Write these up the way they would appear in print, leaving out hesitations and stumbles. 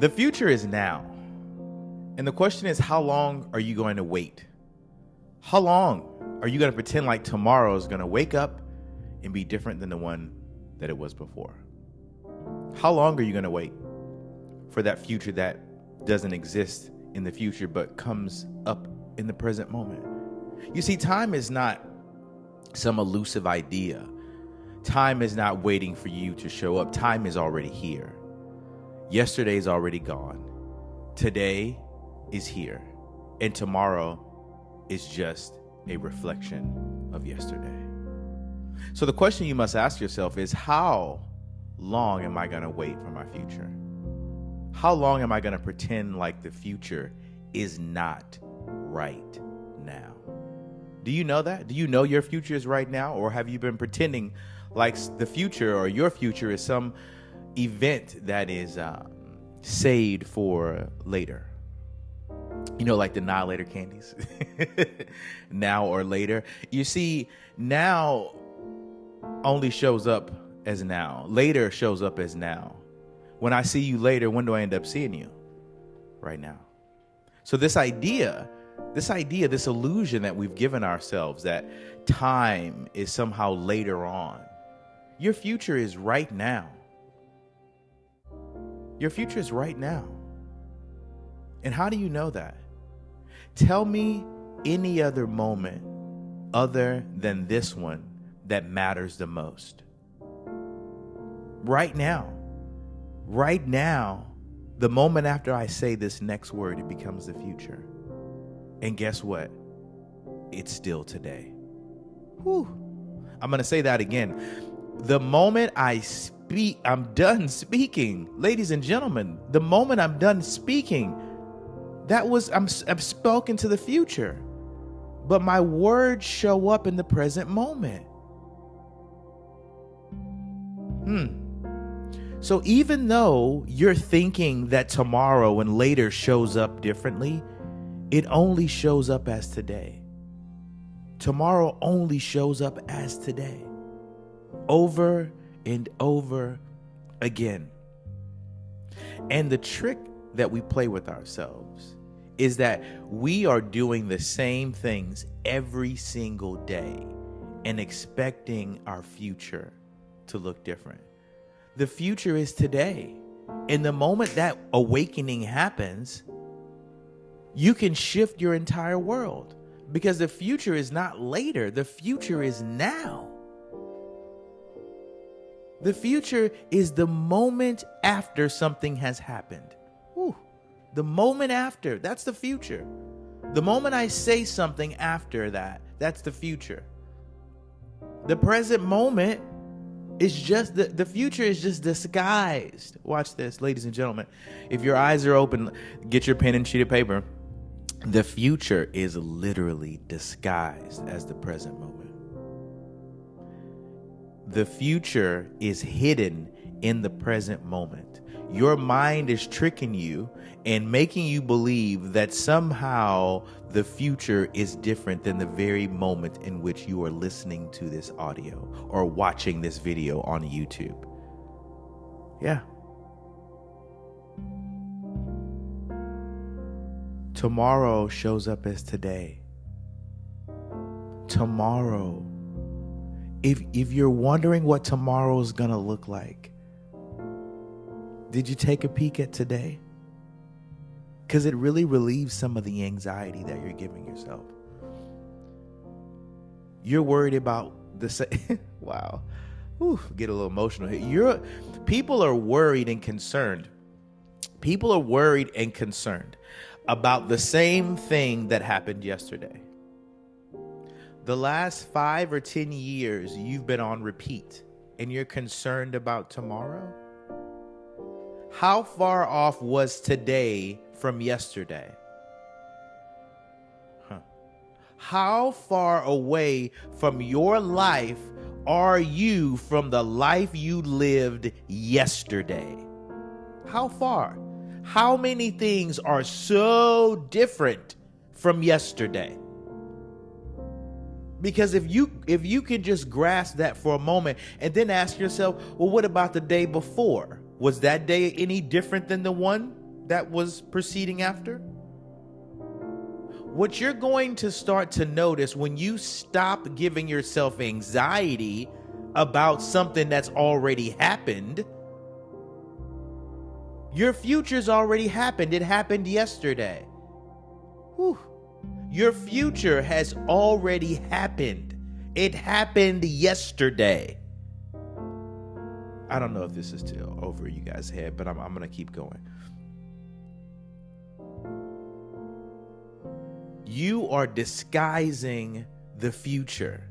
The future is now. And the question is, how long are you going to wait? How long are you going to pretend like tomorrow is going to wake up and be different than the one that it was before? How long are you going to wait for that future that doesn't exist in the future but comes up in the present moment? You see, time is not some elusive idea. Time is not waiting for you to show up. Time is already here. Yesterday is already gone. Today is here. And tomorrow is just a reflection of yesterday. So the question you must ask yourself is, how long am I going to wait for my future? How long am I going to pretend like the future is not right now? Do you know that? Do you know your future is right now? Or have you been pretending like the future or your future is some event that is saved for later? You know, like the now later candies. Now or later. You see, now only shows up as now. Later shows up as now. When I see you later, when do I end up seeing you? Right now. So this illusion that we've given ourselves that time is somehow later on. Your future is right now. Your future is right now. And how do you know that? Tell me any other moment other than this one that matters the most. Right now. Right now, the moment after I say this next word, it becomes the future. And guess what? It's still today. Whew. I'm going to say that again. The moment I'm done speaking, ladies and gentlemen, the moment I'm done speaking, I've spoken to the future, but my words show up in the present moment. So even though you're thinking that tomorrow and later shows up differently, it only shows up as today. Tomorrow only shows up as today. Over and over again. And the trick that we play with ourselves is that we are doing the same things every single day and expecting our future to look different. The future is today. And the moment that awakening happens, you can shift your entire world, because the future is not later. The future is now. The future is the moment after something has happened. Whew. The moment after, that's the future. The moment I say something after that, that's the future. The present moment is just, the future is just disguised. Watch this, ladies and gentlemen. If your eyes are open, get your pen and sheet of paper. The future is literally disguised as the present moment. The future is hidden in the present moment. Your mind is tricking you and making you believe that somehow the future is different than the very moment in which you are listening to this audio or watching this video on YouTube. Yeah. Tomorrow shows up as today. Tomorrow. If you're wondering what tomorrow is going to look like, did you take a peek at today? Because it really relieves some of the anxiety that you're giving yourself. You're worried about wow. Whew, get a little emotional here. People are worried and concerned. People are worried and concerned about the same thing that happened yesterday. The last 5 or 10 years you've been on repeat and you're concerned about tomorrow? How far off was today from yesterday? How far away from your life are you from the life you lived yesterday? How far? How many things are so different from yesterday? Because if you can just grasp that for a moment and then ask yourself, well, what about the day before? Was that day any different than the one that was proceeding after? What you're going to start to notice when you stop giving yourself anxiety about something that's already happened, your future's already happened. It happened yesterday. Whew. Your future has already happened. It happened yesterday. I don't know if this is still over you guys' head, but I'm going to keep going. You are disguising the future.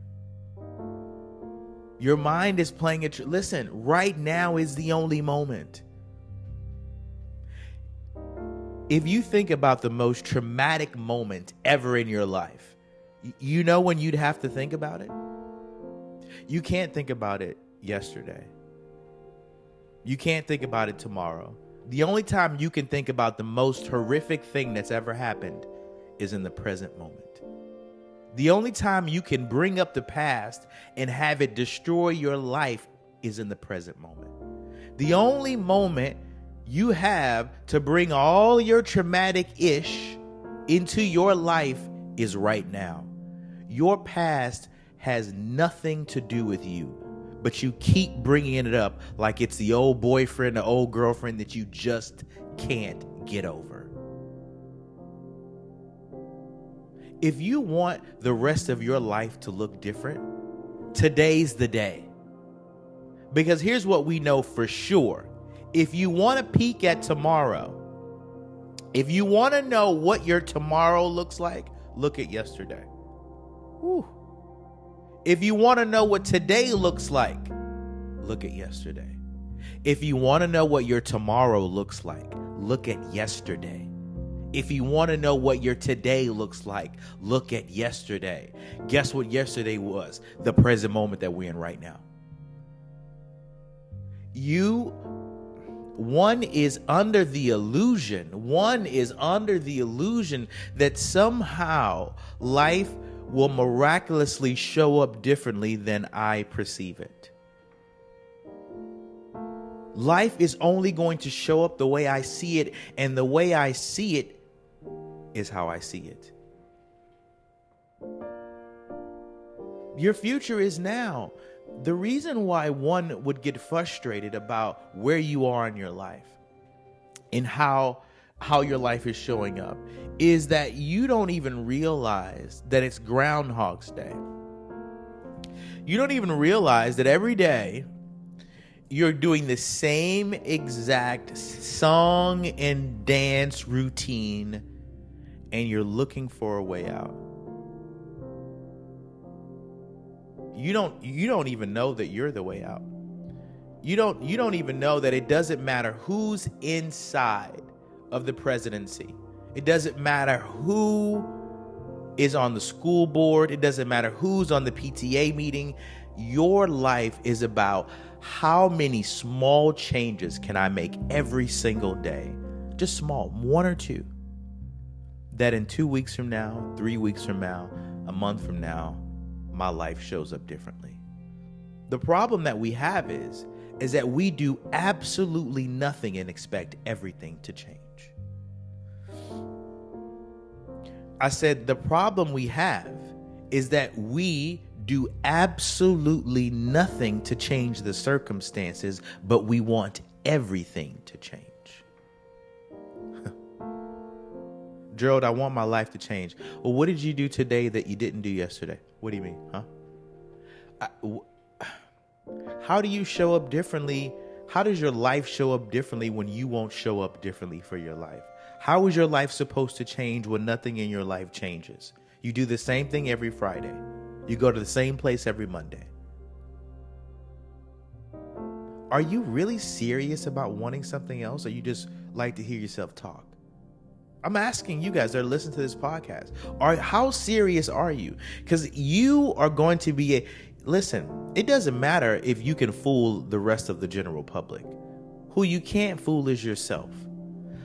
Your mind is playing it. Listen, right now is the only moment. If you think about the most traumatic moment ever in your life, you know when you'd have to think about it? You can't think about it yesterday. You can't think about it tomorrow. The only time you can think about the most horrific thing that's ever happened is in the present moment. The only time you can bring up the past and have it destroy your life is in the present moment. The only moment you have to bring all your traumatic-ish into your life is right now. Your past has nothing to do with you, but you keep bringing it up like it's the old boyfriend, the old girlfriend that you just can't get over. If you want the rest of your life to look different, today's the day. Because here's what we know for sure. If you want to peek at tomorrow, if you want to know what your tomorrow looks like, look at yesterday. Whew. If you want to know what today looks like, look at yesterday. If you want to know what your tomorrow looks like, look at yesterday. If you want to know what your today looks like, look at yesterday. Guess what yesterday was? The present moment that we're in right now. One is under the illusion that somehow life will miraculously show up differently than I perceive it. Life is only going to show up the way I see it, and the way I see it is how I see it. Your future is now. The reason why one would get frustrated about where you are in your life and how your life is showing up is that you don't even realize that it's Groundhog's Day. You don't even realize that every day you're doing the same exact song and dance routine and you're looking for a way out. You don't even know that you're the way out. You don't even know that it doesn't matter who's inside of the presidency. It doesn't matter who is on the school board. It doesn't matter who's on the PTA meeting. Your life is about how many small changes can I make every single day? Just small, one or two. That in 2 weeks from now, 3 weeks from now, a month from now, my life shows up differently. The problem that we have is that we do absolutely nothing and expect everything to change. I said the problem we have is that we do absolutely nothing to change the circumstances, but we want everything to change. Gerald, I want my life to change. Well, what did you do today that you didn't do yesterday? What do you mean, huh? How do you show up differently? How does your life show up differently when you won't show up differently for your life? How is your life supposed to change when nothing in your life changes? You do the same thing every Friday. You go to the same place every Monday. Are you really serious about wanting something else, or you just like to hear yourself talk? I'm asking you guys that are listening to this podcast, how serious are you? Because you are going to be listen, it doesn't matter if you can fool the rest of the general public. Who you can't fool is yourself.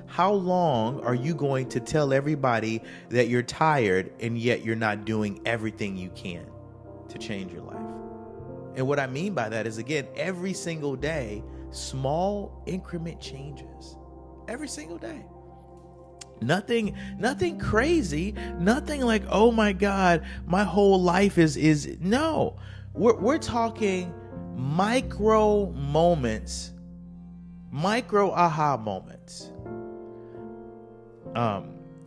How long are you going to tell everybody that you're tired and yet you're not doing everything you can to change your life? And what I mean by that is, again, every single day, small increment changes. Every single day. Nothing crazy, nothing like, oh my God, my whole life is no. We're talking micro moments, micro aha moments.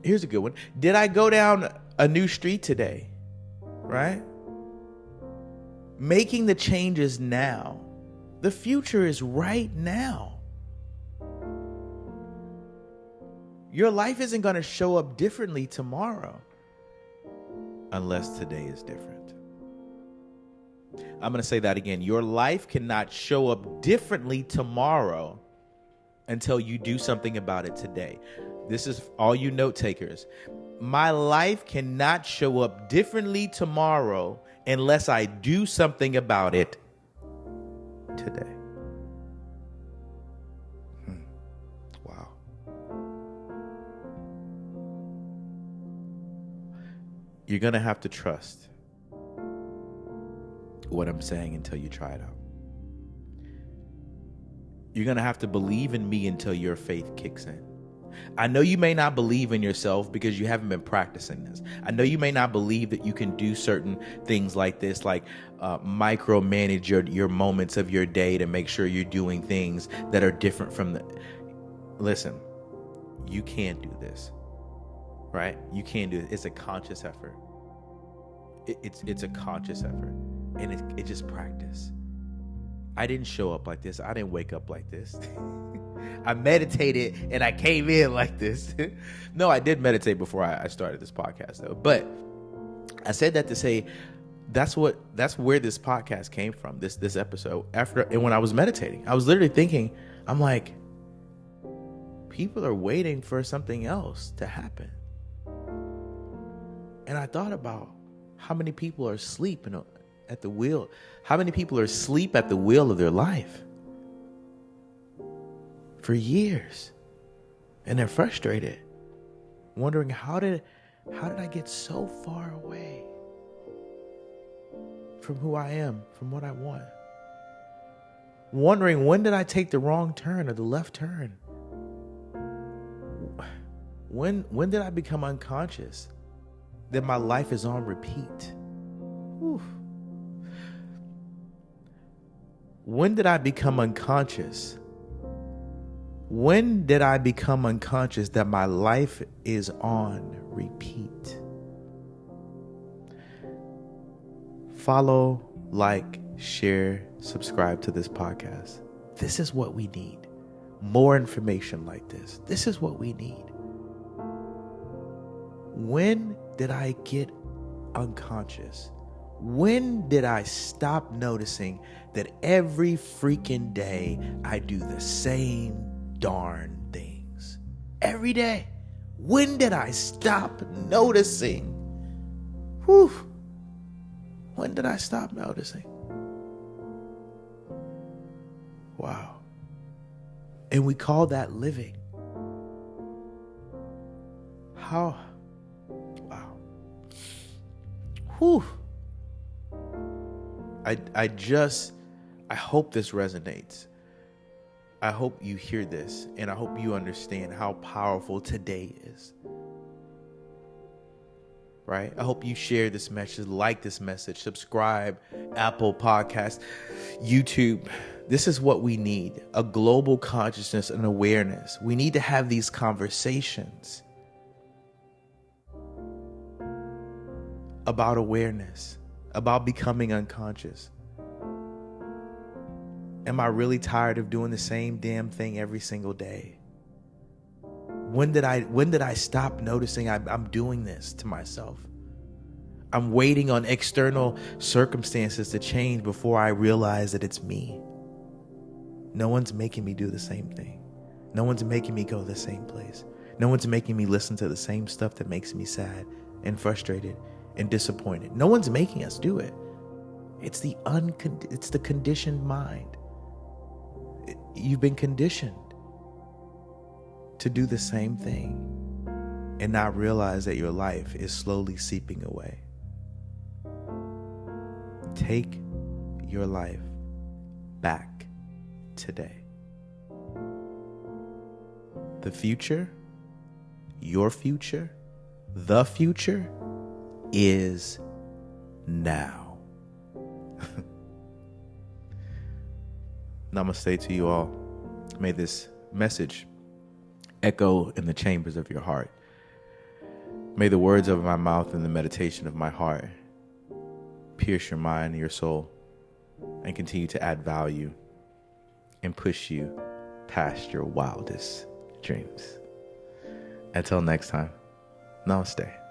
Here's a good one. Did I go down a new street today? Right? Making the changes now. The future is right now. Your life isn't going to show up differently tomorrow unless today is different. I'm going to say that again. Your life cannot show up differently tomorrow until you do something about it today. This is all you note takers. My life cannot show up differently tomorrow unless I do something about it today. Wow. You're going to have to trust what I'm saying until you try it out. You're going to have to believe in me until your faith kicks in. I know you may not believe in yourself because you haven't been practicing this. I know you may not believe that you can do certain things like this, like micromanage your moments of your day to make sure you're doing things that are different from the... Listen, you can't do this, right? You can't do it. It's a conscious effort. It's a conscious effort, and it's just practice. I didn't show up like this. I didn't wake up like this. I meditated and I came in like this. No, I did meditate before I started this podcast though. But I said that to say that's where this podcast came from, this episode. And when I was meditating, I was literally thinking, I'm like, people are waiting for something else to happen. And I thought about how many people are asleep at the wheel. How many people are asleep at the wheel of their life for years, and they're frustrated, wondering how did I get so far away from who I am, from what I want? Wondering, when did I take the wrong turn or the left turn? When did I become unconscious that my life is on repeat? Whew. When did I become unconscious? When did I become unconscious that my life is on repeat? Follow, like, share, subscribe to this podcast. This is what we need. More information like this. This is what we need. When did I get unconscious? When did I stop noticing that every freaking day I do the same darn things? Every day. When did I stop noticing? Whew. When did I stop noticing? Wow. And we call that living. How? Wow. Whew. I hope this resonates. I hope you hear this, and I hope you understand how powerful today is. Right? I hope you share this message, like this message, subscribe, Apple Podcasts, YouTube. This is what we need, a global consciousness and awareness. We need to have these conversations about awareness, about becoming unconscious. Am I really tired of doing the same damn thing every single day? When did I stop noticing I'm doing this to myself? I'm waiting on external circumstances to change before I realize that it's me. No one's making me do the same thing. No one's making me go the same place. No one's making me listen to the same stuff that makes me sad and frustrated and disappointed. No one's making us do it. It's the conditioned mind. You've been conditioned to do the same thing and not realize that your life is slowly seeping away. Take your life back today. The future Your future, the future, is now. Namaste to you all. May this message echo in the chambers of your heart. May the words of my mouth and the meditation of my heart pierce your mind and your soul and continue to add value and push you past your wildest dreams. Until next time, namaste.